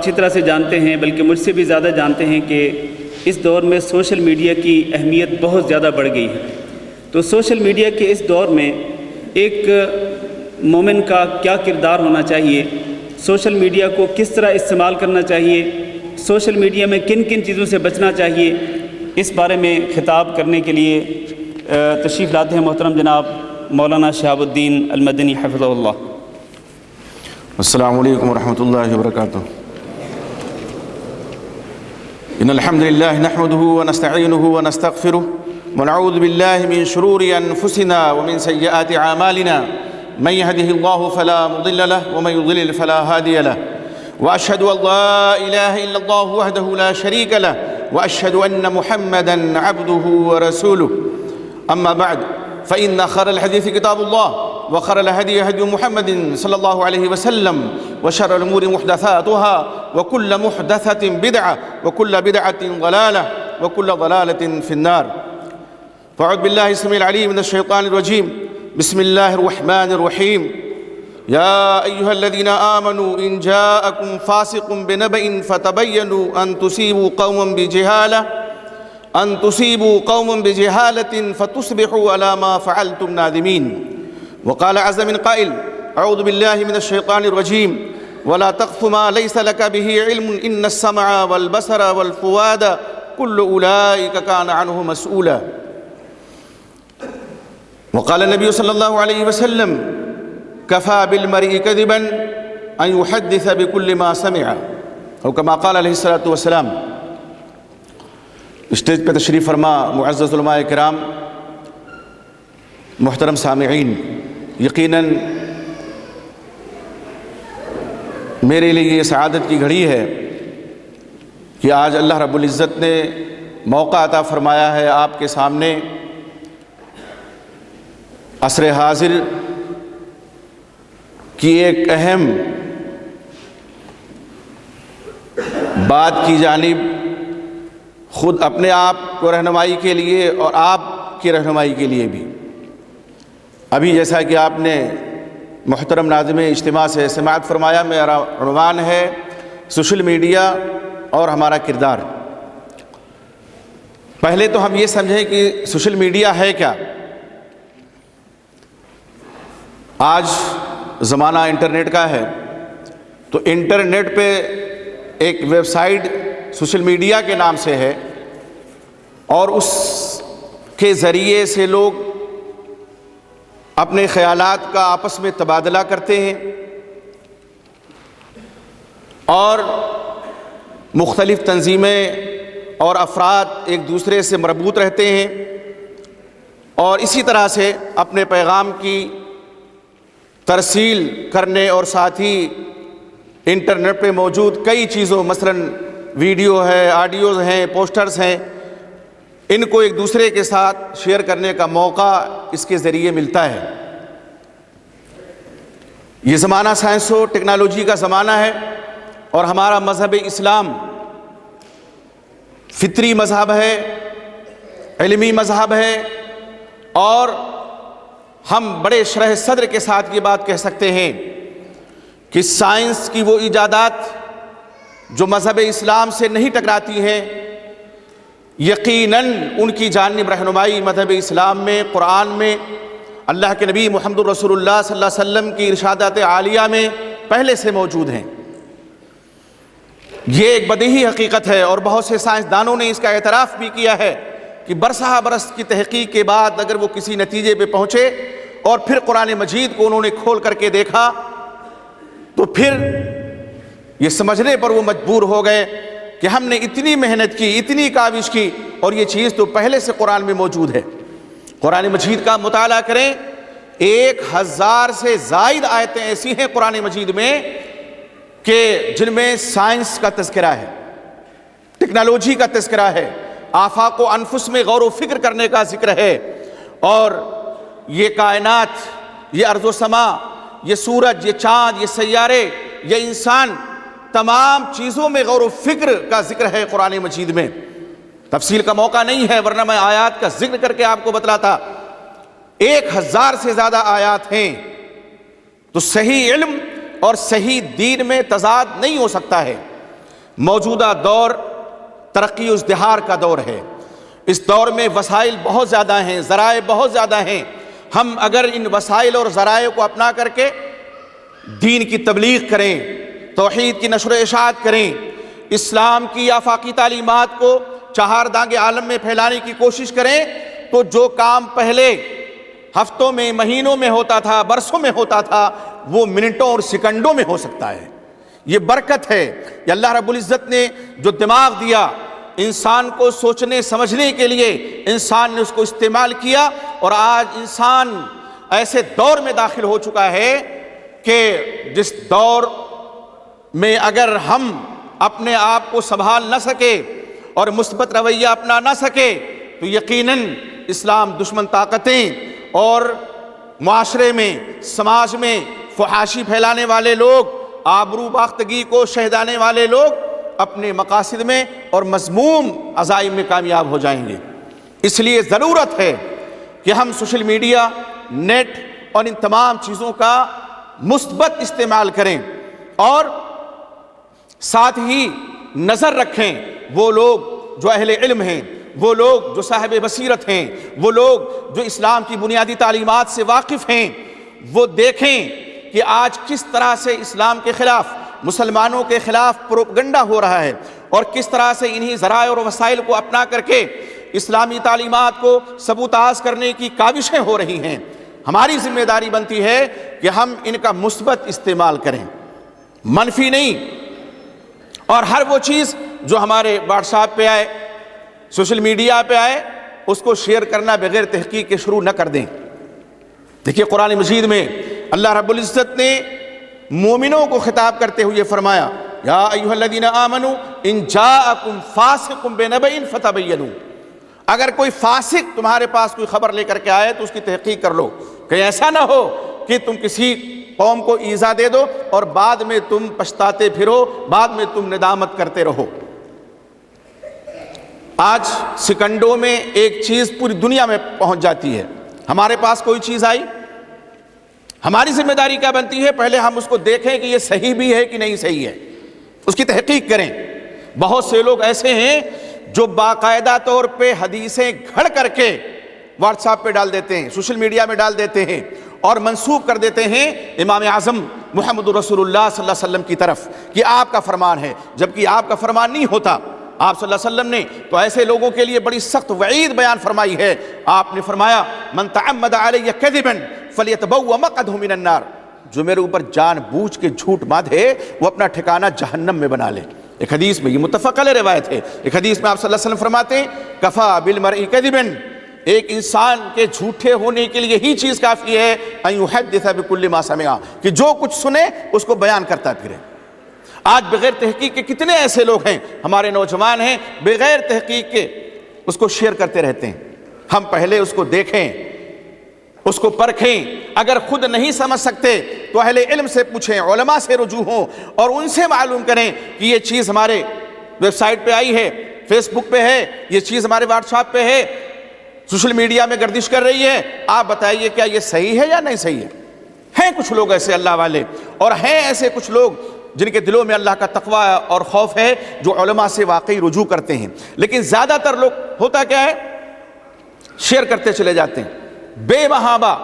اچھی طرح سے جانتے ہیں، بلکہ مجھ سے بھی زیادہ جانتے ہیں کہ اس دور میں سوشل میڈیا کی اہمیت بہت زیادہ بڑھ گئی ہے۔ تو سوشل میڈیا کے اس دور میں ایک مومن کا کیا کردار ہونا چاہیے، سوشل میڈیا کو کس طرح استعمال کرنا چاہیے، سوشل میڈیا میں کن کن چیزوں سے بچنا چاہیے، اس بارے میں خطاب کرنے کے لیے تشریف لاتے ہیں محترم جناب مولانا شہاب الدین المدنی حفظہ اللہ۔ السلام علیکم ورحمۃ اللہ وبرکاتہ۔ ان الحمد للہ نحمده ونستعینه ونستغفره ونعوذ باللہ من شرور انفسنا ومن سیئات اعمالنا من يهده الله فلا مضل له ومن يضلل فلا هادي له واشهد ان لا اله الا الله وحده لا شريك له واشهد ان محمدا عبده ورسوله اما بعد فان خير الحديث كتاب الله وخير الهدي هدي محمد صلى الله عليه وسلم وشر الأمور محدثاتها وكل محدثة بدعة وكل بدعة ضلالة وكل ضلالة في النار فأعوذ بالله السميع العليم من الشيطان الرجيم بسم الله الرحمن الرحيم يا أيها الذين آمنوا إن جاءكم فاسق بنبأ فتبينوا أن تصيبوا قوما بجهالة فتصبحوا على ما فعلتم نادمين وقال عز من قائل أعوذ بالله من الشيطان الرجيم ولا تقف ما ليس لك به علم إن السمع والبصر والفؤاد كل أولئك كان عنه مسؤولا وقال النبي صلى الله عليه وسلم كفى بالمرء كذبا أن يحدث بكل ما سمع أو كما قال عليه الصلاة والسلام۔ اسٹیج پہ تشریف فرما معزز علماء کرام، محترم سامعین، یقیناً میرے لیے یہ سعادت کی گھڑی ہے کہ آج اللہ رب العزت نے موقع عطا فرمایا ہے آپ کے سامنے عصر حاضر کی ایک اہم بات کی جانب خود اپنے آپ کو رہنمائی کے لیے اور آپ کی رہنمائی کے لیے بھی۔ ابھی جیسا کہ آپ نے محترم ناظم اجتماع سے سماعت فرمایا، میرا عنوان ہے سوشل میڈیا اور ہمارا کردار۔ پہلے تو ہم یہ سمجھیں کہ سوشل میڈیا ہے کیا۔ آج زمانہ انٹرنیٹ کا ہے، تو انٹرنیٹ پہ ایک ویب سائٹ سوشل میڈیا کے نام سے ہے، اور اس کے ذریعے سے لوگ اپنے خیالات کا آپس میں تبادلہ کرتے ہیں اور مختلف تنظیمیں اور افراد ایک دوسرے سے مربوط رہتے ہیں، اور اسی طرح سے اپنے پیغام کی ترسیل کرنے اور ساتھ ہی انٹرنیٹ پہ موجود کئی چیزوں، مثلاً ویڈیو ہے، آڈیوز ہیں، پوسٹرز ہیں، ان کو ایک دوسرے کے ساتھ شیئر کرنے کا موقع اس کے ذریعے ملتا ہے۔ یہ زمانہ سائنس و ٹیکنالوجی کا زمانہ ہے، اور ہمارا مذہب اسلام فطری مذہب ہے، علمی مذہب ہے، اور ہم بڑے شرح صدر کے ساتھ یہ بات کہہ سکتے ہیں کہ سائنس کی وہ ایجادات جو مذہب اسلام سے نہیں ٹکراتی ہیں، یقیناً ان کی جانب رہنمائی مذہب اسلام میں، قرآن میں، اللہ کے نبی محمد رسول اللہ صلی اللہ علیہ وسلم کی ارشادات عالیہ میں پہلے سے موجود ہیں۔ یہ ایک بدیہی حقیقت ہے، اور بہت سے سائنسدانوں نے اس کا اعتراف بھی کیا ہے کہ برسہ برس کی تحقیق کے بعد اگر وہ کسی نتیجے پہ پہنچے اور پھر قرآن مجید کو انہوں نے کھول کر کے دیکھا، تو پھر یہ سمجھنے پر وہ مجبور ہو گئے کہ ہم نے اتنی محنت کی، اتنی کاوش کی، اور یہ چیز تو پہلے سے قرآن میں موجود ہے۔ قرآن مجید کا مطالعہ کریں، 1000 سے زائد آیتیں ایسی ہیں قرآن مجید میں کہ جن میں سائنس کا تذکرہ ہے، ٹیکنالوجی کا تذکرہ ہے، آفاق و انفس میں غور و فکر کرنے کا ذکر ہے، اور یہ کائنات، یہ ارض و سما، یہ سورج، یہ چاند، یہ سیارے، یہ انسان، تمام چیزوں میں غور و فکر کا ذکر ہے قرآن مجید میں۔ تفصیل کا موقع نہیں ہے، ورنہ میں آیات کا ذکر کر کے آپ کو بتلاتا۔ 1000 سے زیادہ آیات ہیں، تو صحیح علم اور صحیح دین میں تضاد نہیں ہو سکتا ہے۔ موجودہ دور ترقی و ازدہار کا دور ہے. اس دور میں وسائل بہت زیادہ ہیں, ذرائع بہت زیادہ ہیں. ہم اگر ان وسائل اور ذرائع کو اپنا کر کے دین کی تبلیغ کریں, توحید کی نشر و اشاعت کریں, اسلام کی آفاقی تعلیمات کو چہاردانگ عالم میں پھیلانے کی کوشش کریں, تو جو کام پہلے ہفتوں میں, مہینوں میں ہوتا تھا, برسوں میں ہوتا تھا, وہ منٹوں اور سیکنڈوں میں ہو سکتا ہے. یہ برکت ہے. یہ اللہ رب العزت نے جو دماغ دیا انسان کو سوچنے سمجھنے کے لیے, انسان نے اس کو استعمال کیا, اور آج انسان ایسے دور میں داخل ہو چکا ہے کہ جس دور میں اگر ہم اپنے آپ کو سنبھال نہ سکے اور مثبت رویہ اپنا نہ سکے تو یقیناً اسلام دشمن طاقتیں اور معاشرے میں, سماج میں فحاشی پھیلانے والے لوگ, آبرو باختگی کو شہدانے والے لوگ اپنے مقاصد میں اور مذموم عزائم میں کامیاب ہو جائیں گے. اس لیے ضرورت ہے کہ ہم سوشل میڈیا, نیٹ اور ان تمام چیزوں کا مثبت استعمال کریں, اور ساتھ ہی نظر رکھیں وہ لوگ جو اہل علم ہیں, وہ لوگ جو صاحب بصیرت ہیں, وہ لوگ جو اسلام کی بنیادی تعلیمات سے واقف ہیں. وہ دیکھیں کہ آج کس طرح سے اسلام کے خلاف, مسلمانوں کے خلاف پروپگنڈا ہو رہا ہے, اور کس طرح سے انہی ذرائع اور وسائل کو اپنا کر کے اسلامی تعلیمات کو سبوتاژ کرنے کی کاوشیں ہو رہی ہیں. ہماری ذمہ داری بنتی ہے کہ ہم ان کا مثبت استعمال کریں, منفی نہیں. اور ہر وہ چیز جو ہمارے واٹس ایپ پہ آئے, سوشل میڈیا پہ آئے, اس کو شیئر کرنا بغیر تحقیق کے شروع نہ کر دیں. دیکھیے قرآن مجید میں اللہ رب العزت نے مومنوں کو خطاب کرتے ہوئے فرمایا, یا ایھا الذین آمنوا ان جاءکم فاسق بنبأ فتبینوا. اگر کوئی فاسق تمہارے پاس کوئی خبر لے کر کے آئے تو اس کی تحقیق کر لو, کہ ایسا نہ ہو کہ تم کسی قوم کو ایذا دے دو اور بعد میں تم پچھتاتے پھرو, بعد میں تم ندامت کرتے رہو. آج سیکنڈوں میں ایک چیز پوری دنیا میں پہنچ جاتی ہے. ہمارے پاس کوئی چیز آئی, ہماری ذمہ داری کیا بنتی ہے؟ پہلے ہم اس کو دیکھیں کہ یہ صحیح بھی ہے کہ نہیں صحیح ہے, اس کی تحقیق کریں. بہت سے لوگ ایسے ہیں جو باقاعدہ طور پہ حدیثیں گھڑ کر کے واٹس ایپ پہ ڈال دیتے ہیں, سوشل میڈیا میں ڈال دیتے ہیں, اور منسوب کر دیتے ہیں امام اعظم محمد رسول اللہ صلی اللہ علیہ وسلم کی طرف کہ آپ کا فرمان ہے, جبکہ آپ کا فرمان نہیں ہوتا. آپ صلی اللہ علیہ وسلم نے تو ایسے لوگوں کے لیے بڑی سخت وعید بیان فرمائی ہے. آپ نے فرمایا, من تعمد علی کذبا فلیتبوأ مقعدہ من النار. جو میرے اوپر جان بوجھ کے جھوٹ باندھے وہ اپنا ٹھکانہ جہنم میں بنا لے. ایک حدیث میں, یہ متفق علیہ روایت ہے, ایک حدیث میں آپ صلی اللہ علیہ وسلم فرماتے ہیں, کفا بالمرء کذبا, ایک انسان کے جھوٹے ہونے کے لیے یہی چیز کافی ہے, ان یحدث بکل ما سمع, کہ جو کچھ سنے اس کو بیان کرتا پھرے. آج بغیر تحقیق کے کتنے ایسے لوگ ہیں, ہمارے نوجوان ہیں, بغیر تحقیق کے اس کو شیئر کرتے رہتے ہیں. ہم پہلے اس کو دیکھیں, اس کو پرکھیں. اگر خود نہیں سمجھ سکتے تو اہل علم سے پوچھیں, علماء سے رجوع ہوں, اور ان سے معلوم کریں کہ یہ چیز ہمارے ویب سائٹ پہ آئی ہے, فیس بک پہ ہے, یہ چیز ہمارے واٹس ایپ پہ ہے, سوشل میڈیا میں گردش کر رہی ہے, آپ بتائیے کیا یہ صحیح ہے یا نہیں صحیح ہے. ہیں کچھ لوگ ایسے اللہ والے, اور ہیں ایسے کچھ لوگ جن کے دلوں میں اللہ کا تقوی اور خوف ہے, جو علماء سے واقعی رجوع کرتے ہیں. لیکن زیادہ تر لوگ ہوتا کیا ہے, شیئر کرتے چلے جاتے ہیں بے محابہ.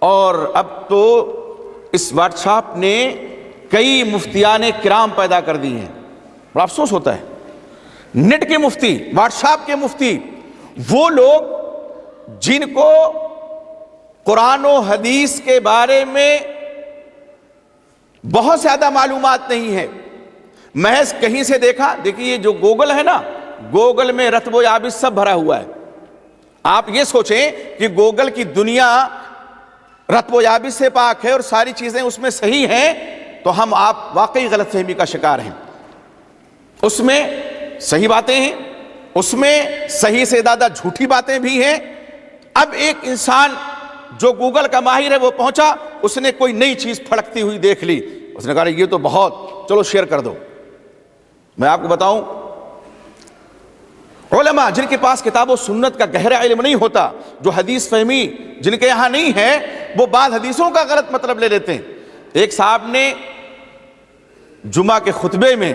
اور اب تو اس واٹس ایپ نے کئی مفتیان کرام پیدا کر دی ہیں. بڑا افسوس ہوتا ہے, نیٹ کے مفتی, واٹس ایپ کے مفتی, وہ لوگ جن کو قرآن و حدیث کے بارے میں بہت زیادہ معلومات نہیں ہے, محض کہیں سے دیکھا. دیکھیے جو گوگل ہے نا, گوگل میں رتب و یابس سب بھرا ہوا ہے. آپ یہ سوچیں کہ گوگل کی دنیا رتب و یابس سے پاک ہے اور ساری چیزیں اس میں صحیح ہیں, تو ہم آپ واقعی غلط فہمی کا شکار ہیں. اس میں صحیح باتیں ہیں, اس میں صحیح سے زیادہ جھوٹی باتیں بھی ہیں. اب ایک انسان جو گوگل کا ماہر ہے وہ پہنچا, اس نے کوئی نئی چیز پھڑکتی ہوئی دیکھ لی, اس نے کہا یہ تو بہت, چلو شیئر کر دو. میں آپ کو بتاؤں, علماء جن کے پاس کتاب و سنت کا گہرا علم نہیں ہوتا, جو حدیث فہمی جن کے یہاں نہیں ہے, وہ بعض حدیثوں کا غلط مطلب لے لیتے ہیں. ایک صاحب نے جمعہ کے خطبے میں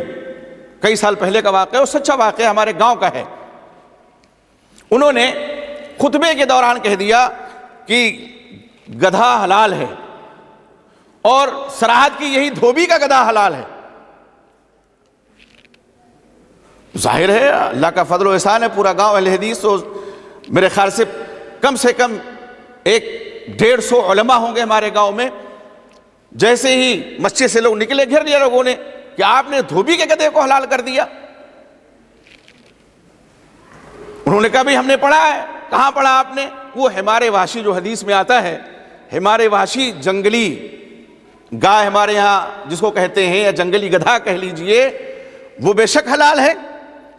کئی سال پہلے کا واقعہ، اور سچا واقعہ ہمارے گاؤں کا ہے. انہوں نے خطبے کے دوران کہہ دیا کہ گدھا حلال ہے اور سراحت کی یہی دھوبی کا گدھا حلال ہے. ظاہر ہے اللہ کا فضل و احسان ہے، پورا گاؤں اہل حدیث، تو میرے خیال سے کم 150 علماء ہوں گے ہمارے گاؤں میں. جیسے ہی مسجد سے لوگ نکلے، گھر لیا لوگوں نے کہ آپ نے دھوبی کے گدھے کو حلال کر دیا. انہوں نے کہا بھی ہم نے پڑھا ہے. کہاں پڑھا آپ نے؟ وہ حمار وحشی جو حدیث میں آتا ہے، حمار وحشی جنگلی گائے ہمارے یہاں جس کو کہتے ہیں، یا جنگلی گدھا کہہ لیجئے، وہ بے شک حلال ہے،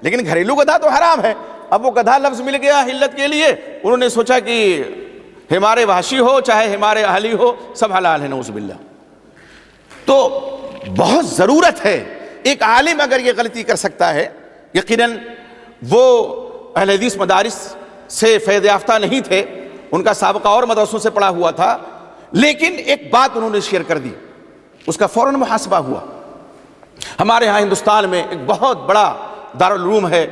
لیکن گھریلو گدھا تو حرام ہے. اب وہ گدھا لفظ مل گیا حلت کے لیے، انہوں نے سوچا کہ حمار وحشی ہو چاہے حمار اہلی ہو سب حلال ہے، نعوذ باللہ. تو بہت ضرورت ہے، ایک عالم اگر یہ غلطی کر سکتا ہے، یقیناً وہ اہل حدیث مدارس سے فیض یافتہ نہیں تھے، ان کا سابقہ اور مدرسوں سے پڑھا ہوا تھا، لیکن ایک بات انہوں نے شیئر کر دی، اس کا فوراً محاسبہ ہوا. ہمارے ہاں ہندوستان میں ایک بہت بڑا دارالعلوم ہے،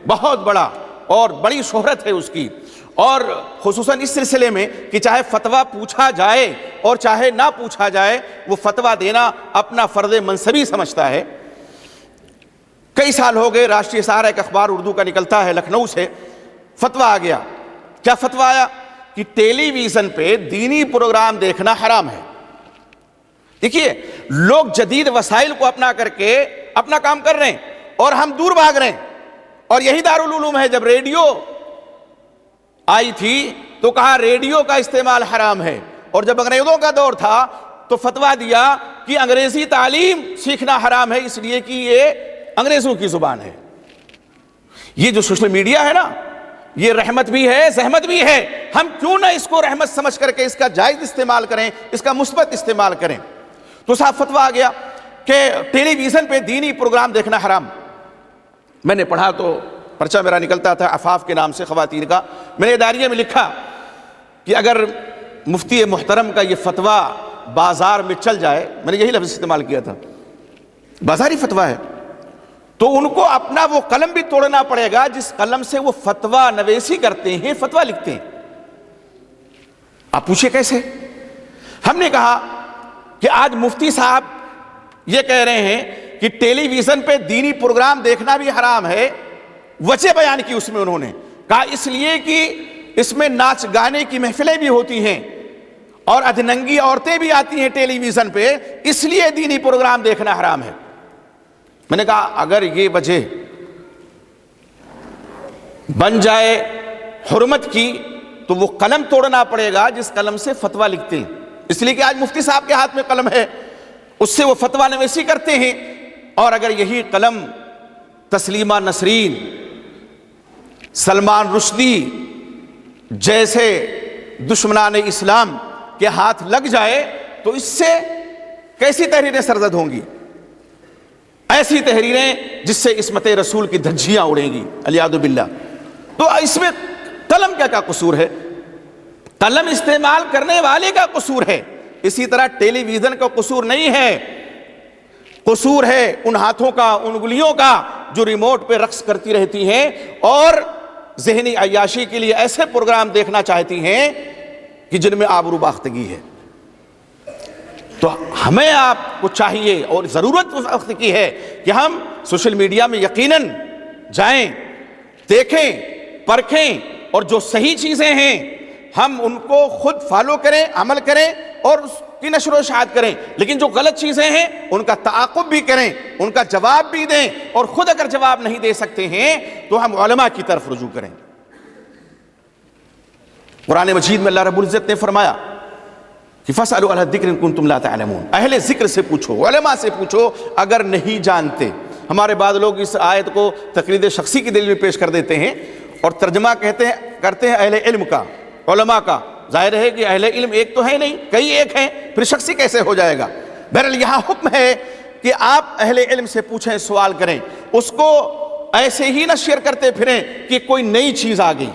بہت بڑا، اور بڑی شہرت ہے اس کی، اور خصوصاً اس سلسلے میں کہ چاہے فتویٰ پوچھا جائے اور چاہے نہ پوچھا جائے، وہ فتویٰ دینا اپنا فرض منصبی سمجھتا ہے. کئی سال ہو گئے، راشٹریہ سہارا ایک اخبار اردو کا نکلتا ہے لکھنؤ سے، فتویٰ آ گیا. کیا فتویٰ آیا؟ کہ ٹیلی ویژن پہ دینی پروگرام دیکھنا حرام ہے. دیکھیے، لوگ جدید وسائل کو اپنا کر کے اپنا کام کر رہے ہیں اور ہم دور بھاگ رہے ہیں. اور یہی دارالعلوم ہے، جب ریڈیو آئی تھی تو کہا ریڈیو کا استعمال حرام ہے، اور جب انگریزوں کا دور تھا تو فتویٰ دیا کہ انگریزی تعلیم سیکھنا حرام ہے، اس لیے کہ یہ انگریزوں کی زبان ہے. یہ جو سوشل میڈیا ہے نا، یہ رحمت بھی ہے، زحمت بھی ہے. ہم کیوں نہ اس کو رحمت سمجھ کر کے اس کا جائز استعمال کریں، اس کا مثبت استعمال کریں. تو صاحب فتویٰ آ گیا کہ ٹیلی ویژن پہ دینی پروگرام دیکھنا حرام. میں نے پڑھا تو پرچہ میرا نکلتا تھا عفاف کے نام سے خواتین کا. میں نے اداریے میں لکھا کہ اگر مفتی محترم کا یہ فتویٰ بازار میں چل جائے، میں نے یہی لفظ استعمال کیا تھا، بازاری فتویٰ ہے، تو ان کو اپنا وہ قلم بھی توڑنا پڑے گا جس قلم سے وہ فتویٰ نویسی کرتے ہیں، فتویٰ لکھتے ہیں. آپ پوچھیں کیسے؟ ہم نے کہا کہ آج مفتی صاحب یہ کہہ رہے ہیں کہ ٹیلی ویژن پہ دینی پروگرام دیکھنا بھی حرام ہے. وجہ بیان کی اس میں انہوں نے کہا اس لیے کہ اس میں ناچ گانے کی محفلیں بھی ہوتی ہیں اور ادھننگی عورتیں بھی آتی ہیں ٹیلی ویژن پہ، اس لیے دینی پروگرام دیکھنا حرام ہے. میں نے کہا اگر یہ وجہ بن جائے حرمت کی تو وہ قلم توڑنا پڑے گا جس قلم سے فتویٰ لکھتے ہیں. اس لیے کہ آج مفتی صاحب کے ہاتھ میں قلم ہے، اس سے وہ فتویٰ نویسی کرتے ہیں. اور اگر یہی قلم تسلیمہ نسرین، سلمان رشدی جیسے دشمنان اسلام کے ہاتھ لگ جائے تو اس سے کیسی تحریریں سرزد ہوں گی؟ ایسی تحریریں جس سے عصمت رسول کی دھجیاں اڑیں گی، علیاذ باللہ. تو اس میں قلم کیا قصور ہے؟ قلم استعمال کرنے والے کا قصور ہے. اسی طرح ٹیلی ویژن کا قصور نہیں ہے، قصور ہے ان ہاتھوں کا، ان انگلیوں کا جو ریموٹ پہ رقص کرتی رہتی ہیں اور ذہنی عیاشی کے لیے ایسے پروگرام دیکھنا چاہتی ہیں کہ جن میں آبرو باختگی ہے. تو ہمیں آپ کو چاہیے اور ضرورت اس وقت کی ہے کہ ہم سوشل میڈیا میں یقیناً جائیں، دیکھیں، پرکھیں، اور جو صحیح چیزیں ہیں ہم ان کو خود فالو کریں، عمل کریں اور اس کی نشر و اشاعت کریں. لیکن جو غلط چیزیں ہیں ان کا تعاقب بھی کریں، ان کا جواب بھی دیں، اور خود اگر جواب نہیں دے سکتے ہیں تو ہم علماء کی طرف رجوع کریں. قرآن مجید میں اللہ رب العزت نے فرمایا کہ فَاسْأَلُوا أَهْلَ الذِّكْرِ إِن كُنتُمْ لَا تَعْلَمُونَ، اہل ذکر سے پوچھو، علماء سے پوچھو اگر نہیں جانتے. ہمارے بعض لوگ اس آیت کو تقلید شخصی کی دلیل میں پیش کر دیتے ہیں اور ترجمہ کرتے ہیں اہل علم کا، علماء کا. ظاہر ہے کہ اہل علم ایک تو ہے نہیں، کئی ایک ہیں، پھر شخصی کیسے ہو جائے گا؟ بہرحال یہاں حکم ہے کہ آپ اہل علم سے پوچھیں، سوال کریں، اس کو ایسے ہی نہ شیئر کرتے پھریں کہ کوئی نئی چیز آ گئی،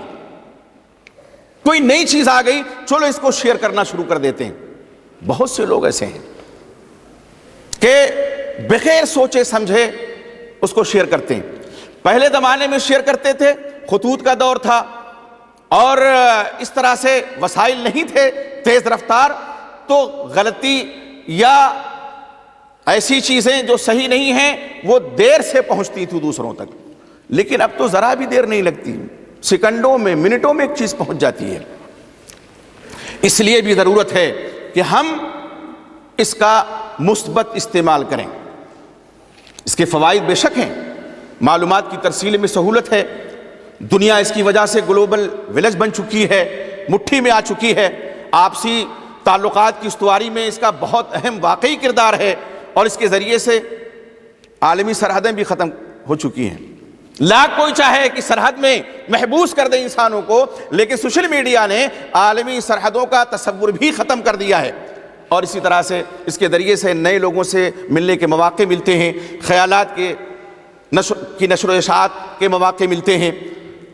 کوئی نئی چیز آ گئی چلو اس کو شیئر کرنا شروع کر دیتے ہیں. بہت سے لوگ ایسے ہیں کہ بغیر سوچے سمجھے اس کو شیئر کرتے ہیں. پہلے زمانے میں شیئر کرتے تھے, خطوط کا دور تھا اور اس طرح سے وسائل نہیں تھے تیز رفتار, تو غلطی یا ایسی چیزیں جو صحیح نہیں ہیں وہ دیر سے پہنچتی تھی دوسروں تک. لیکن اب تو ذرا بھی دیر نہیں لگتی, سیکنڈوں میں منٹوں میں ایک چیز پہنچ جاتی ہے. اس لیے بھی ضرورت ہے کہ ہم اس کا مثبت استعمال کریں. اس کے فوائد بے شک ہیں, معلومات کی ترسیل میں سہولت ہے, دنیا اس کی وجہ سے گلوبل ولیج بن چکی ہے, مٹھی میں آ چکی ہے, آپسی تعلقات کی استواری میں اس کا بہت اہم واقعی کردار ہے, اور اس کے ذریعے سے عالمی سرحدیں بھی ختم ہو چکی ہیں. لاکھ کوئی چاہے کہ سرحد میں محبوس کر دے انسانوں کو, لیکن سوشل میڈیا نے عالمی سرحدوں کا تصور بھی ختم کر دیا ہے. اور اسی طرح سے اس کے ذریعے سے نئے لوگوں سے ملنے کے مواقع ملتے ہیں, خیالات کے نشر و اشاعت کے مواقع ملتے ہیں,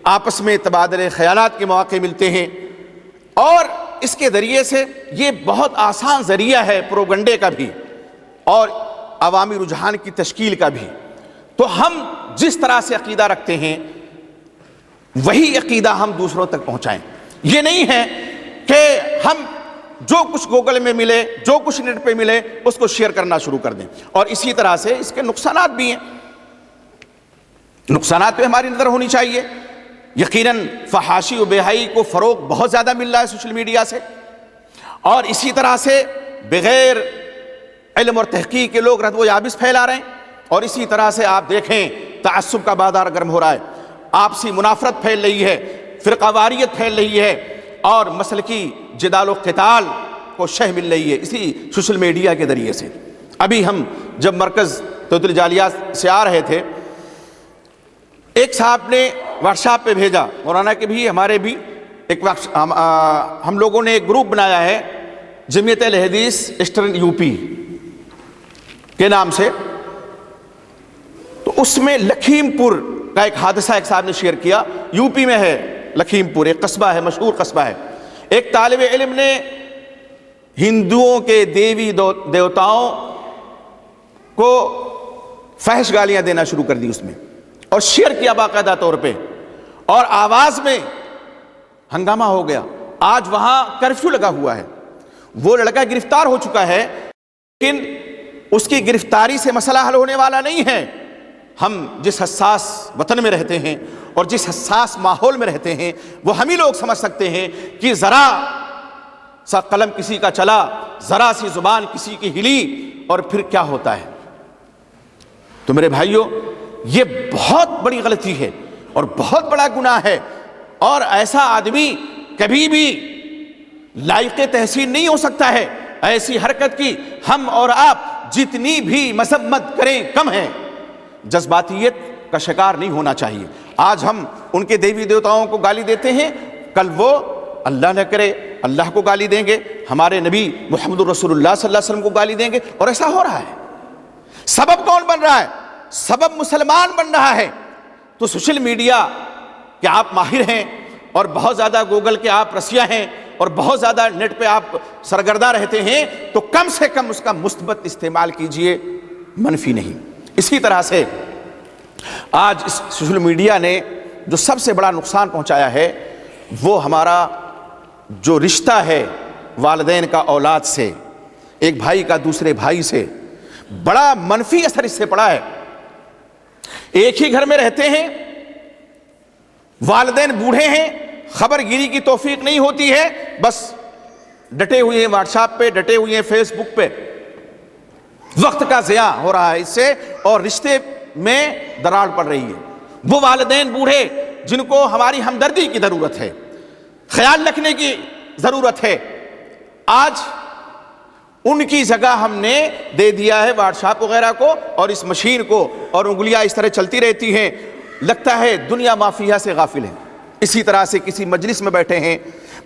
آپس میں تبادلے خیالات کے مواقع ملتے ہیں, اور اس کے ذریعے سے یہ بہت آسان ذریعہ ہے پروگنڈے کا بھی اور عوامی رجحان کی تشکیل کا بھی. تو ہم جس طرح سے عقیدہ رکھتے ہیں وہی عقیدہ ہم دوسروں تک پہنچائیں. یہ نہیں ہے کہ ہم جو کچھ گوگل میں ملے, جو کچھ نیٹ پہ ملے, اس کو شیئر کرنا شروع کر دیں. اور اسی طرح سے اس کے نقصانات بھی ہیں, نقصانات پہ ہماری نظر ہونی چاہیے. یقیناً فحاشی و بے حیائی کو فروغ بہت زیادہ مل رہا ہے سوشل میڈیا سے, اور اسی طرح سے بغیر علم اور تحقیق کے لوگ رد و یابس پھیلا رہے ہیں. اور اسی طرح سے آپ دیکھیں تعصب کا بازار گرم ہو رہا ہے, آپسی منافرت پھیل رہی ہے, فرقہ واریت پھیل رہی ہے, اور مسلکی جدال و قتال کو شہ مل رہی ہے اسی سوشل میڈیا کے ذریعے سے. ابھی ہم جب مرکز توحید الجالیات سے آ رہے تھے, ایک صاحب نے واٹس ایپ پہ بھیجا, مولانا کے بھی ہمارے بھی ایک ہم لوگوں نے ایک گروپ بنایا ہے جمعیت اہل حدیث ایسٹرن یو پی کے نام سے. تو اس میں لکھیم پور کا ایک حادثہ ایک صاحب نے شیئر کیا, یو پی میں ہے لکھیم پور, ایک قصبہ ہے, مشہور قصبہ ہے. ایک طالب علم نے ہندوؤں کے دیوی دیوتاؤں کو فحش گالیاں دینا شروع کر دی اس میں, اور شیئر کیا باقاعدہ طور پہ, اور آواز میں ہنگامہ ہو گیا. آج وہاں کرفیو لگا ہوا ہے, وہ لڑکا گرفتار ہو چکا ہے, لیکن اس کی گرفتاری سے مسئلہ حل ہونے والا نہیں ہے. ہم جس حساس وطن میں رہتے ہیں اور جس حساس ماحول میں رہتے ہیں وہ ہم ہی لوگ سمجھ سکتے ہیں کہ ذرا سا قلم کسی کا چلا, ذرا سی زبان کسی کی ہلی, اور پھر کیا ہوتا ہے. تو میرے بھائیوں, یہ بہت بڑی غلطی ہے اور بہت بڑا گناہ ہے, اور ایسا آدمی کبھی بھی لائق تحسین نہیں ہو سکتا ہے. ایسی حرکت کی ہم اور آپ جتنی بھی مذمت کریں کم ہے. جذباتیت کا شکار نہیں ہونا چاہیے. آج ہم ان کے دیوی دیوتاؤں کو گالی دیتے ہیں, کل وہ اللہ نہ کرے اللہ کو گالی دیں گے, ہمارے نبی محمد رسول اللہ صلی اللہ علیہ وسلم کو گالی دیں گے, اور ایسا ہو رہا ہے. سبب کون بن رہا ہے؟ سبب مسلمان بن رہا ہے. تو سوشل میڈیا کہ آپ ماہر ہیں اور بہت زیادہ گوگل کے آپ رسیا ہیں اور بہت زیادہ نیٹ پہ آپ سرگردہ رہتے ہیں, تو کم سے کم اس کا مثبت استعمال کیجئے, منفی نہیں. اسی طرح سے آج اس سوشل میڈیا نے جو سب سے بڑا نقصان پہنچایا ہے وہ ہمارا جو رشتہ ہے والدین کا اولاد سے, ایک بھائی کا دوسرے بھائی سے, بڑا منفی اثر اس سے پڑا ہے. ایک ہی گھر میں رہتے ہیں, والدین بوڑھے ہیں, خبر گیری کی توفیق نہیں ہوتی ہے, بس ڈٹے ہوئے ہیں واٹس ایپ پہ, ڈٹے ہوئے ہیں فیس بک پہ, وقت کا ضیاع ہو رہا ہے اس سے, اور رشتے میں دراڑ پڑ رہی ہے. وہ والدین بوڑھے جن کو ہماری ہمدردی کی ضرورت ہے, خیال رکھنے کی ضرورت ہے, آج ان کی جگہ ہم نے دے دیا ہے واٹس ایپ وغیرہ کو اور اس مشین کو, اور انگلیاں اس طرح چلتی رہتی ہیں, لگتا ہے دنیا مافیہ سے غافل ہے. اسی طرح سے کسی مجلس میں بیٹھے ہیں,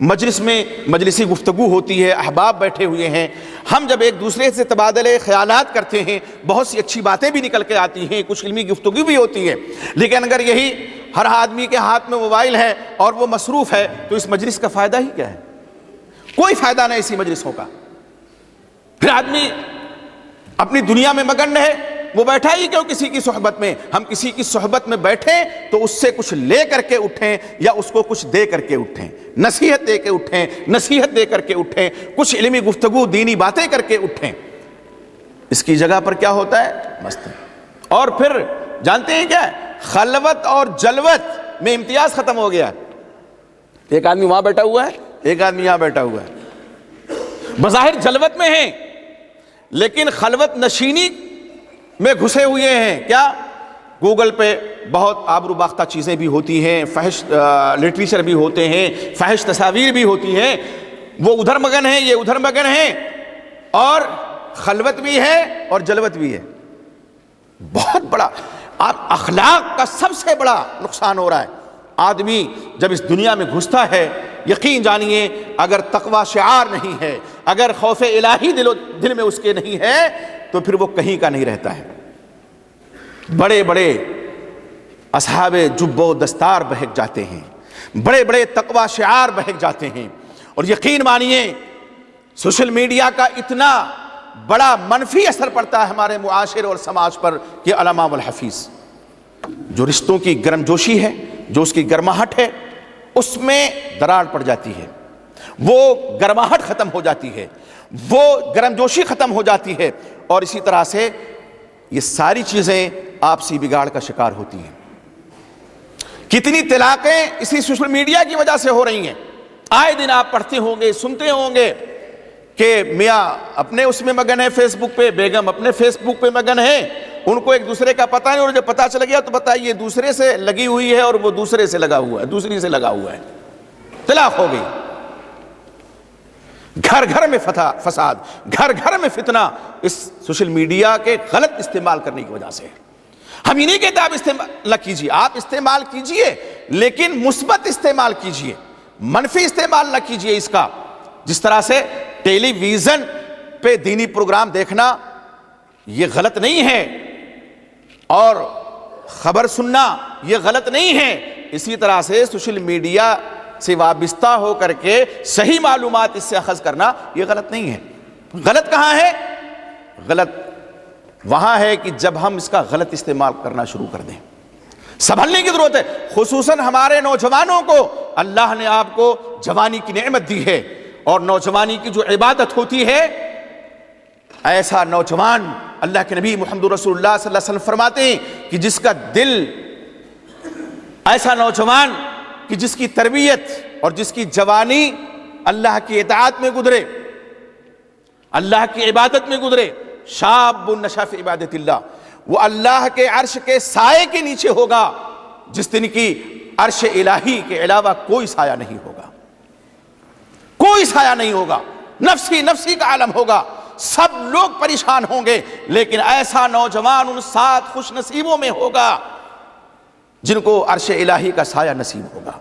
مجلس میں مجلسی گفتگو ہوتی ہے, احباب بیٹھے ہوئے ہیں, ہم جب ایک دوسرے سے تبادلے خیالات کرتے ہیں, بہت سی اچھی باتیں بھی نکل کے آتی ہیں, کچھ علمی گفتگو بھی ہوتی ہے, لیکن اگر یہی ہر آدمی کے ہاتھ میں موبائل ہے اور وہ مصروف ہے تو اس مجلس کا فائدہ ہی کیا ہے؟ کوئی فائدہ نہیں اسی مجلسوں کا. پھر آدمی اپنی دنیا میں مگن ہے, وہ بیٹھا ہی کیوں کسی کی صحبت میں؟ ہم کسی کی صحبت میں بیٹھیں تو اس سے کچھ لے کر کے اٹھیں یا اس کو کچھ دے کر کے اٹھیں، نصیحت دے کے اٹھیں، نصیحت دے کر کے اٹھیں، کچھ علمی گفتگو دینی باتیں کر کے اٹھیں۔ اس کی جگہ پر کیا ہوتا ہے؟ مست۔ اور پھر جانتے ہیں کیا ہے؟ خلوت اور جلوت میں امتیاز ختم ہو گیا۔ ایک آدمی وہاں بیٹھا ہوا ہے، ایک آدمی یہاں بیٹھا ہوا ہے، بظاہر جلوت میں ہیں لیکن خلوت نشینی میں گھسے ہوئے ہیں۔ کیا؟ گوگل پہ بہت آبرو باختہ چیزیں بھی ہوتی ہیں، فحش لٹریچر بھی ہوتے ہیں، فحش تصاویر بھی ہوتی ہیں، وہ ادھر مگن ہیں، یہ ادھر مگن ہیں، اور خلوت بھی ہے اور جلوت بھی ہے۔ بہت بڑا اخلاق کا سب سے بڑا نقصان ہو رہا ہے۔ آدمی جب اس دنیا میں گھستا ہے، یقین جانیے اگر تقوی شعار نہیں ہے، اگر خوف الہی دل میں اس کے نہیں ہے تو پھر وہ کہیں کا نہیں رہتا ہے۔ بڑے بڑے اصحاب جب و دستار بہک جاتے ہیں، بڑے بڑے تقوی شعار بہک جاتے ہیں، اور یقین مانیے سوشل میڈیا کا اتنا بڑا منفی اثر پڑتا ہے ہمارے معاشرے اور سماج پر کہ علامہ والحفیظ، جو رشتوں کی گرم جوشی ہے، جو اس کی گرماہٹ ہے، اس میں دراڑ پڑ جاتی ہے، وہ گرماہٹ ختم ہو جاتی ہے، وہ گرم جوشی ختم ہو جاتی ہے، اور اسی طرح سے یہ ساری چیزیں آپسی بگاڑ کا شکار ہوتی ہیں۔ کتنی طلاقیں اسی سوشل میڈیا کی وجہ سے ہو رہی ہیں۔ آئے دن آپ پڑھتے ہوں گے، سنتے ہوں گے کہ میاں اپنے اس میں مگن ہے فیس بک پہ، بیگم اپنے فیس بک پہ مگن ہے، ان کو ایک دوسرے کا پتہ نہیں، اور جب پتہ چل گیا تو بتائیے دوسرے سے لگی ہوئی ہے اور وہ دوسرے سے لگا ہوا ہے، دوسری سے لگا ہوا ہے، طلاق ہو گئی۔ گھر گھر میں فساد، گھر گھر میں فتنہ اس سوشل میڈیا کے غلط استعمال کرنے کی وجہ سے۔ ہم یہ نہیں کہتے آپ استعمال نہ کیجیے، آپ استعمال کیجیے لیکن مثبت استعمال کیجیے، منفی استعمال نہ کیجیے اس کا۔ جس طرح سے ٹیلی ویژن پہ دینی پروگرام دیکھنا یہ غلط نہیں ہے، اور خبر سننا یہ غلط نہیں ہے، اسی طرح سے سوشل میڈیا سے وابستہ ہو کر کے صحیح معلومات اس سے اخذ کرنا یہ غلط نہیں ہے۔ غلط کہاں ہے؟ غلط وہاں ہے کہ جب ہم اس کا غلط استعمال کرنا شروع کر دیں۔ سنبھلنے کی ضرورت ہے، خصوصاً ہمارے نوجوانوں کو۔ اللہ نے آپ کو جوانی کی نعمت دی ہے، اور نوجوانی کی جو عبادت ہوتی ہے، ایسا نوجوان اللہ کے نبی محمد رسول اللہ صلی اللہ علیہ وسلم فرماتے ہیں کہ جس کا دل، ایسا نوجوان کہ جس کی تربیت اور جس کی جوانی اللہ کی اطاعت میں گزرے، اللہ کی عبادت میں گزرے، شاب نشأ فی عبادت اللہ، وہ اللہ کے عرش کے سائے کے نیچے ہوگا جس دن کی عرش الہی کے علاوہ کوئی سایہ نہیں ہوگا، کوئی سایہ نہیں ہوگا، نفسی نفسی کا عالم ہوگا، سب لوگ پریشان ہوں گے، لیکن ایسا نوجوان ان 7 خوش نصیبوں میں ہوگا جن کو عرش الہی کا سایہ نصیب ہوگا۔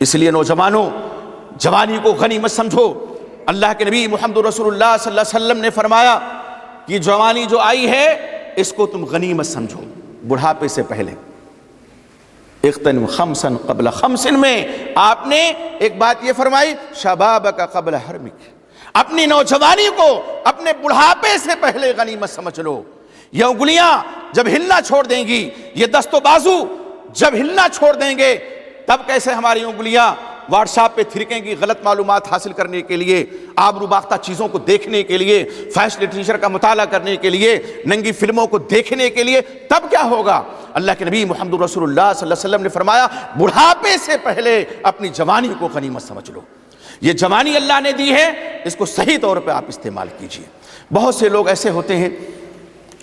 اس لیے نوجوانوں، جوانی کو غنیمت سمجھو۔ اللہ کے نبی محمد رسول اللہ صلی اللہ علیہ وسلم نے فرمایا کہ جوانی جو آئی ہے اس کو تم غنیمت سمجھو، بڑھاپے سے پہلے۔ اغتنم خمسا قبل خمس میں آپ نے ایک بات یہ فرمائی، شبابک قبل حرمک، اپنی نوجوانی کو اپنے بڑھاپے سے پہلے غنیمت سمجھ لو۔ یہ انگلیاں جب ہلنا چھوڑ دیں گی، یہ دست و بازو جب ہلنا چھوڑ دیں گے، تب کیسے ہماری انگلیاں واٹس ایپ پہ تھرکیں گی غلط معلومات حاصل کرنے کے لیے، آبرو باختہ چیزوں کو دیکھنے کے لیے، فحش لٹریچر کا مطالعہ کرنے کے لیے، ننگی فلموں کو دیکھنے کے لیے، تب کیا ہوگا؟ اللہ کے نبی محمد رسول اللہ صلی اللہ علیہ وسلم نے فرمایا بڑھاپے سے پہلے اپنی جوانی کو غنیمت سمجھ لو۔ یہ جوانی اللہ نے دی ہے، اس کو صحیح طور پہ آپ استعمال کیجئے۔ بہت سے لوگ ایسے ہوتے ہیں،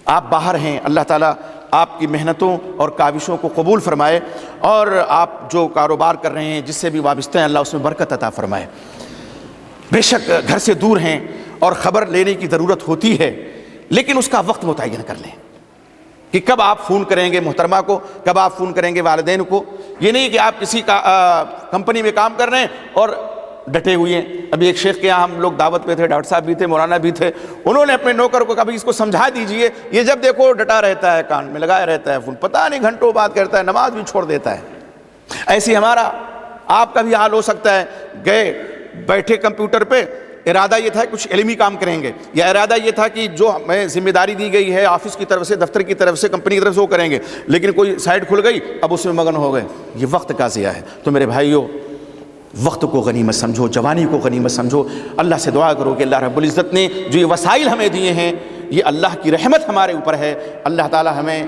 آپ باہر ہیں، اللہ تعالیٰ آپ کی محنتوں اور کاوشوں کو قبول فرمائے، اور آپ جو کاروبار کر رہے ہیں، جس سے بھی وابستہ ہیں، اللہ اس میں برکت عطا فرمائے۔ بے شک گھر سے دور ہیں اور خبر لینے کی ضرورت ہوتی ہے، لیکن اس کا وقت متعین کر لیں کہ کب آپ فون کریں گے محترمہ کو، کب آپ فون کریں گے والدین کو۔ یہ نہیں کہ آپ کسی کمپنی میں کام کر رہے ہیں اور ڈٹے ہوئے ہیں۔ ابھی ایک شیخ کے یہاں ہم لوگ دعوت پہ تھے، ڈاکٹر صاحب بھی تھے، مولانا بھی تھے، انہوں نے اپنے نوکر کو کبھی اس کو سمجھا دیجئے، یہ جب دیکھو ڈٹا رہتا ہے، کان میں لگایا رہتا ہے فون، پتہ نہیں گھنٹوں بات کرتا ہے، نماز بھی چھوڑ دیتا ہے۔ ایسی ہمارا آپ کا بھی حال ہو سکتا ہے، گئے بیٹھے کمپیوٹر پہ ارادہ یہ تھا کچھ علمی کام کریں گے، یا ارادہ یہ تھا کہ جو ہمیں ذمہ داری دی گئی ہے آفس کی طرف سے، دفتر کی طرف سے، کمپنی کی طرف سے، وہ کریں گے، لیکن کوئی سائٹ کھل گئی اب اس میں مگن ہو گئے، یہ وقت کا ضیاع ہے۔ تو میرے بھائیوں، وقت کو غنیمت سمجھو، جوانی کو غنیمت سمجھو، اللہ سے دعا کرو کہ اللہ رب العزت نے جو یہ وسائل ہمیں دیے ہیں یہ اللہ کی رحمت ہمارے اوپر ہے، اللہ تعالی ہمیں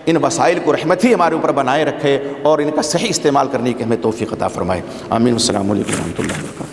ان وسائل کو رحمت ہی ہمارے اوپر بنائے رکھے اور ان کا صحیح استعمال کرنے کی ہمیں توفیق عطا فرمائے۔ آمین۔ السلام علیکم و رحمۃ اللہ وبرکاتہ۔